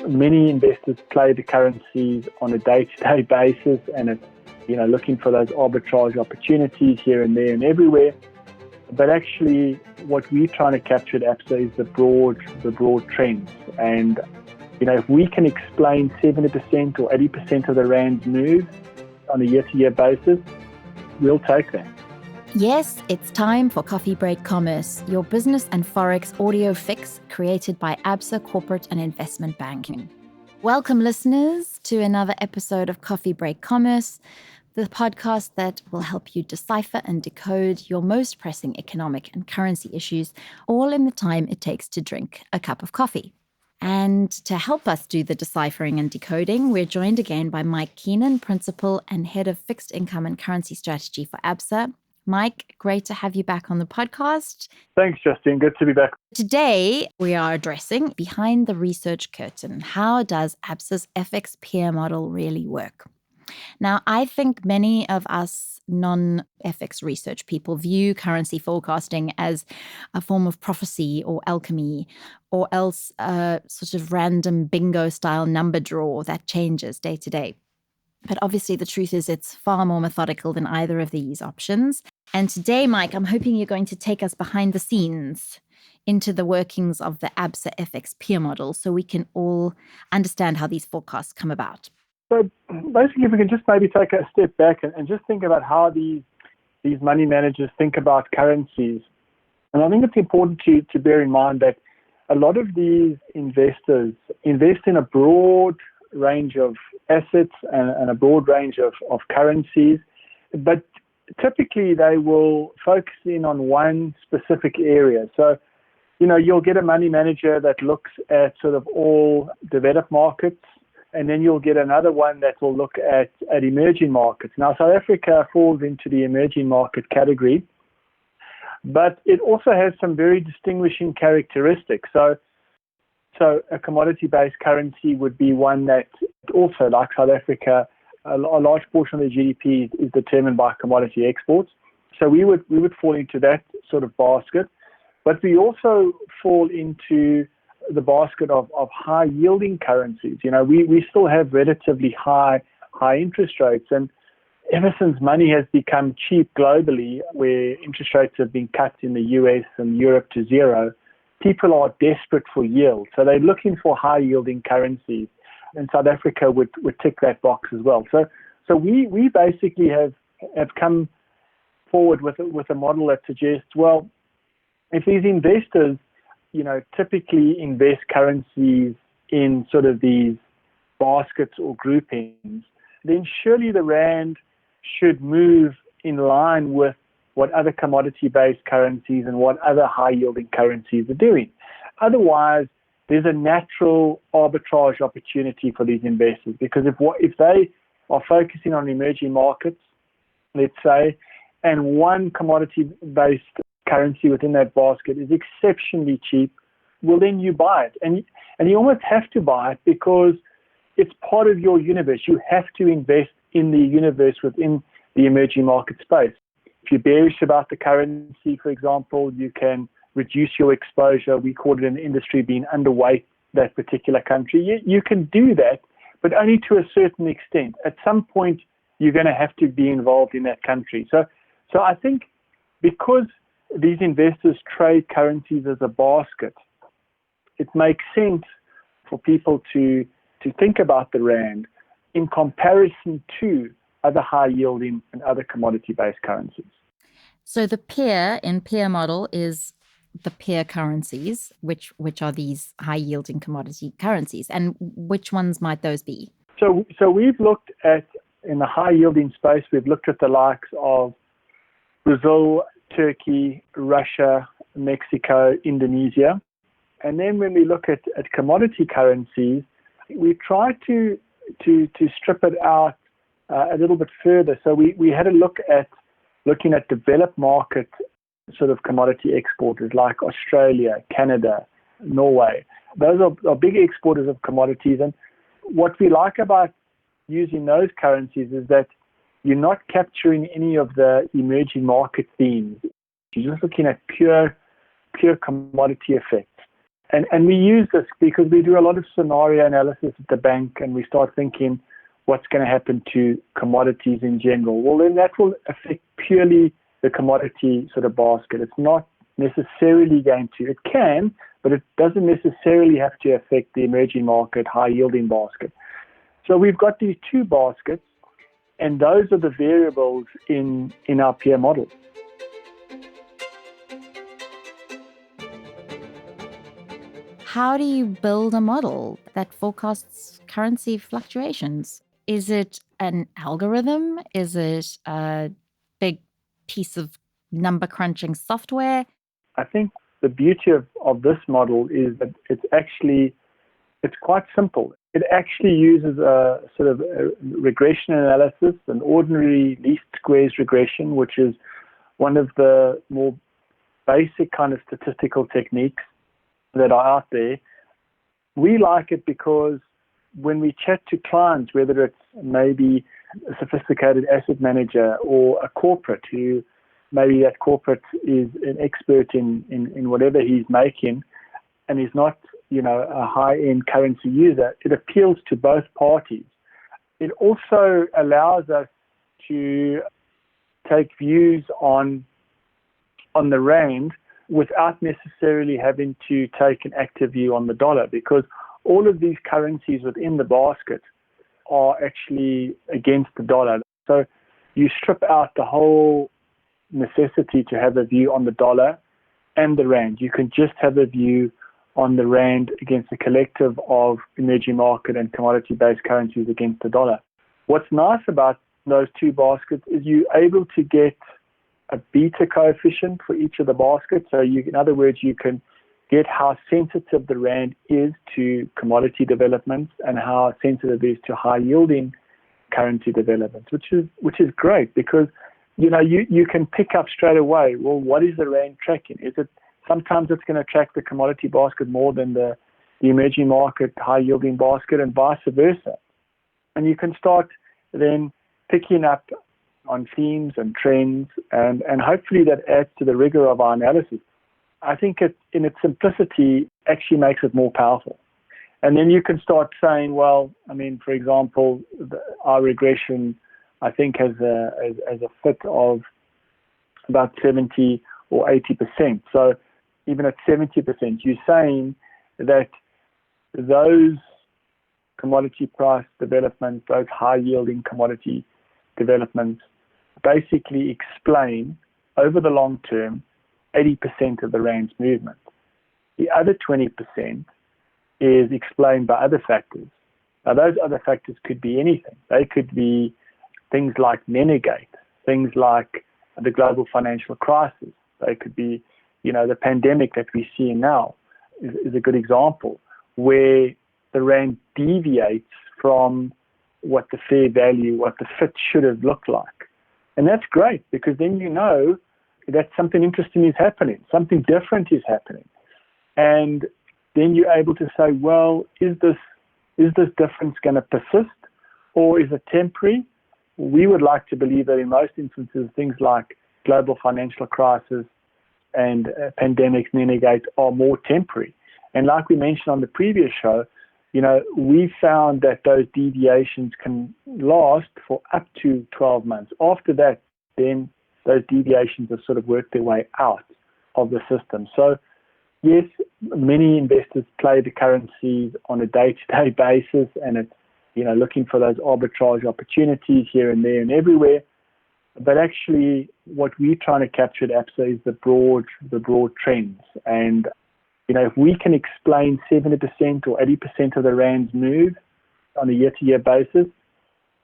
Many investors play the currencies on a day-to-day basis, and it's, looking for those arbitrage opportunities here and there and everywhere. But actually, what we're trying to capture at Absa is the broad trends. And if we can explain 70% or 80% of the rand's move on a year-to-year basis, we'll take that. Yes, it's time for Coffee Break Commerce, your business and forex audio fix created by Absa Corporate and Investment Banking. Welcome, listeners, to another episode of Coffee Break Commerce, the podcast that will help you decipher and decode your most pressing economic and currency issues, all in the time it takes to drink a cup of coffee. And to help us do the deciphering and decoding, we're joined again by Mike Keenan, Principal and Head of Fixed Income and Currency Strategy for Absa. Mike, great to have you back on the podcast. Thanks, Justine. Good to be back. Today, we are addressing behind the research curtain. How does Absa's FX peer model really work? Now, I think many of us non-FX research people view currency forecasting as a form of prophecy or alchemy, or else a sort of random bingo-style number draw that changes day to day. But obviously, the truth is it's far more methodical than either of these options. And today, Mike, I'm hoping you're going to take us behind the scenes into the workings of the Absa FX peer model so we can all understand how these forecasts come about. So basically, if we can just maybe take a step back and just think about how these money managers think about currencies. And I think it's important to bear in mind that a lot of these investors invest in a broad range of assets and a broad range of currencies, but typically they will focus in on one specific area. So, you'll get a money manager that looks at sort of all developed markets, and then you'll get another one that will look at emerging markets. Now, South Africa falls into the emerging market category, but it also has some very distinguishing characteristics. So a commodity-based currency would be one that also, like South Africa, a large portion of the GDP is determined by commodity exports. So we would fall into that sort of basket. But we also fall into the basket of high-yielding currencies. We still have relatively high interest rates. And ever since money has become cheap globally, where interest rates have been cut in the US and Europe to zero, people are desperate for yield. So they're looking for high-yielding currencies. And South Africa would tick that box as well. So we basically have come forward with a model that suggests, well, if these investors, typically invest currencies in sort of these baskets or groupings, then surely the rand should move in line with what other commodity-based currencies and what other high-yielding currencies are doing. Otherwise, there's a natural arbitrage opportunity for these investors, because if they are focusing on emerging markets, let's say, and one commodity-based currency within that basket is exceptionally cheap, well, then you buy it. And you almost have to buy it because it's part of your universe. You have to invest in the universe within the emerging market space. If you're bearish about the currency, for example, you can reduce your exposure. We call it in the industry being underweight that particular country. You can do that, but only to a certain extent. At some point, you're going to have to be involved in that country. So I think because these investors trade currencies as a basket, it makes sense for people to think about the rand in comparison to other high-yielding and other commodity-based currencies. So the peer in peer model is the peer currencies, which are these high-yielding commodity currencies, and which ones might those be? So we've looked at, in the high-yielding space, we've looked at the likes of Brazil, Turkey, Russia, Mexico, Indonesia. And then when we look at commodity currencies, we try to strip it out a little bit further. So we had a look at looking at developed market sort of commodity exporters like Australia, Canada, Norway. Those are big exporters of commodities. And what we like about using those currencies is that you're not capturing any of the emerging market themes. You're just looking at pure commodity effects. And we use this because we do a lot of scenario analysis at the bank, and we start thinking what's going to happen to commodities in general. Well, then that will affect purely the commodity sort of basket. It's not necessarily going to. It can, but it doesn't necessarily have to affect the emerging market, high-yielding basket. So we've got these two baskets, and those are the variables in our peer model. How do you build a model that forecasts currency fluctuations? Is it an algorithm? Is it a big piece of number crunching software? I think the beauty of this model is that it's quite simple. It actually uses a sort of a regression analysis, an ordinary least squares regression, which is one of the more basic kind of statistical techniques that are out there. We like it because when we chat to clients, whether it's maybe a sophisticated asset manager or a corporate who maybe that corporate is an expert in whatever he's making and is not, a high-end currency user, it appeals to both parties. It also allows us to take views on the rand without necessarily having to take an active view on the dollar, because all of these currencies within the basket are actually against the dollar. So you strip out the whole necessity to have a view on the dollar and the rand. You can just have a view on the rand against a collective of emerging market and commodity-based currencies against the dollar. What's nice about those two baskets is you're able to get a beta coefficient for each of the baskets. So in other words, you can get how sensitive the rand is to commodity developments and how sensitive it is to high-yielding currency developments, which is great because you can pick up straight away. Well, what is the rand tracking? Sometimes it's going to track the commodity basket more than the emerging market high-yielding basket, and vice versa. And you can start then picking up on themes and trends, and hopefully that adds to the rigor of our analysis. I think it, in its simplicity, actually makes it more powerful. And then you can start saying, well, for example, our regression, I think, has a fit of about 70 or 80%. So even at 70%, you're saying that those commodity price developments, those high-yielding commodity developments, basically explain, over the long term, 80% of the rand's movement. The other 20% is explained by other factors. Now, those other factors could be anything. They could be things like Nenegate, things like the global financial crisis. They could be, the pandemic that we see now is a good example, where the rand deviates from what the fair value, what the fit should have looked like. And that's great, because then that something interesting is happening, something different is happening. And then you're able to say, well, is this difference going to persist, or is it temporary? We would like to believe that in most instances, things like global financial crisis and pandemics, Nenegate, are more temporary. And like we mentioned on the previous show, we found that those deviations can last for up to 12 months. After that, then those deviations have sort of worked their way out of the system. So, yes, many investors play the currencies on a day-to-day basis, and it's, looking for those arbitrage opportunities here and there and everywhere. But actually, what we're trying to capture at Absa is the broad trends. And if we can explain 70% or 80% of the rand's move on a year-to-year basis,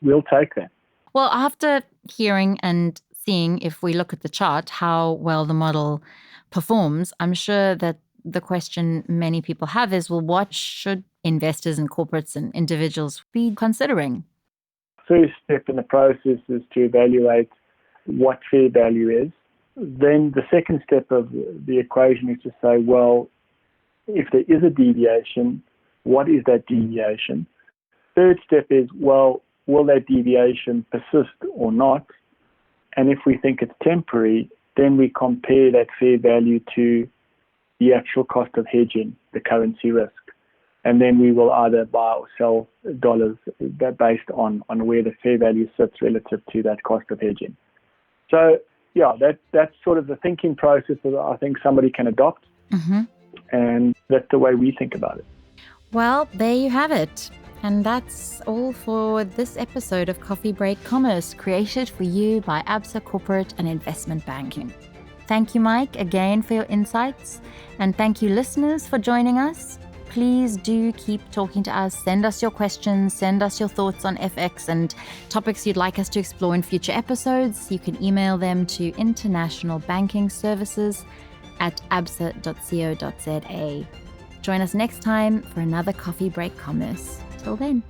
we'll take that. Well, after hearing and seeing, if we look at the chart, how well the model performs, I'm sure that the question many people have is, well, what should investors and corporates and individuals be considering? First step in the process is to evaluate what fair value is. Then the second step of the equation is to say, well, if there is a deviation, what is that deviation? Third step is, well, will that deviation persist or not? And if we think it's temporary, then we compare that fair value to the actual cost of hedging the currency risk. And then we will either buy or sell dollars based on where the fair value sits relative to that cost of hedging. So, yeah, that's sort of the thinking process that I think somebody can adopt. Mm-hmm. And that's the way we think about it. Well, there you have it. And that's all for this episode of Coffee Break Commerce, created for you by Absa Corporate and Investment Banking. Thank you, Mike, again for your insights. And thank you, listeners, for joining us. Please do keep talking to us. Send us your questions. Send us your thoughts on FX and topics you'd like us to explore in future episodes. You can email them to internationalbankingservices@absa.co.za. Join us next time for another Coffee Break Commerce. Till then.